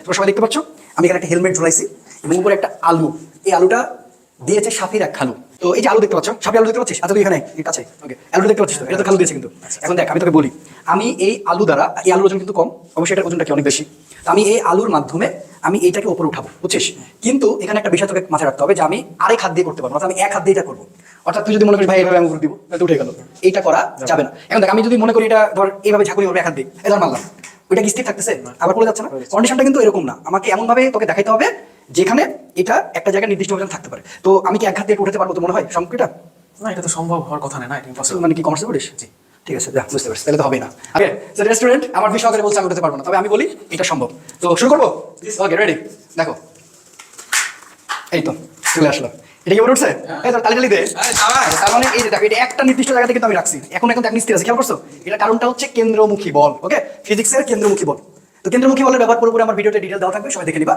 তোমরা সবাই দেখতে পাচ্ছ আমি এখানে একটা হেলমেট ঝুলাইছি এবং উপরে একটা আলু, এই আলুটা দিয়েছে সাফির এক খালু। তো এই যে আলু দেখতে পাচ্ছ, সাফি আলু দেখতে পাচ্ছিস? আচ্ছা তুই এখানে এই কাছে ওকে আলু দেখতে পাচ্ছিস তো? এটা তো খালু দিয়েছে কিন্তু। এখন দেখ আমি তোকে বলি, আমি এই আলু দ্বারা, এই আলুর ওজন কিন্তু কম, অবশ্যই এটার ওজনটা কি অনেক বেশি। তো আমি এই আলুর মাধ্যমে আমি এইটাকে উপরে উঠাবো, বুঝছিস? কিন্তু এখানে একটা বিষয় তোকে মাথায় রাখতে হবে যে আমি আরেক হাত দিয়ে করতে পারবো, অর্থাৎ আমি এক হাত দিয়ে এটা করবো। অর্থাৎ তুই যদি মনে করিস ভাই এইভাবে আমি উপরে দিব, তাহলে তো উঠে গেল, এইটা করা যাবে না। এখন দেখ আমি যদি মনে করি এটা ধর এইভাবে ঝাঁকুনি মারবো এক হাত দিয়ে, এই ধর মারলাম, ওইটা কি স্থির থাকতেছে? আবার পড়ে যাচ্ছে না? কন্ডিশনটা কিন্তু এরকম না, আমাকে এমন ভাবে তোকে দেখাইতে হবে যেখানে এটা একটা জায়গায় নির্দিষ্ট ভাবে থাকতে পারে। তো আমি কি এক হাত দিয়ে উঠাতে পারবো তো মনে হয় সম্পূর্ণটা? না, এটা তো সম্ভব হওয়ার কথা না, এটা ইম্পসিবল। মানে কি কমার্সে পড়িস? জি ঠিক আছে, যা বুঝতে পারছি, তাহলে তো হবে না। ওকে সো রেস্টুরেন্ট আমার বিষয় সহকারে বলছে আমি উঠাতে পারবো না, তবে আমি বলি এটা সম্ভব। তো শুরু করবো? ওকে রেডি, দেখো এই তো চলে আসলো। এটা কি উপরে উঠছে? এই তো তালি দে। তার মানে এই যে দেখো এটা একটা নির্দিষ্ট জায়গা থেকে কিন্তু আমি রাখছি, এখন এখন দেখ স্থির আছে, খেয়াল করছো? এটা কারণটা হচ্ছে কেন্দ্রমুখী বল। ওকে ফিজিক্সের কেন্দ্রমুখী বল। তো কেন্দ্রমুখী বলের ব্যাপার পুরোপুরি আমার ভিডিওতে ডিটেল দেওয়া থাকবে, সবাই দেখে নিবা।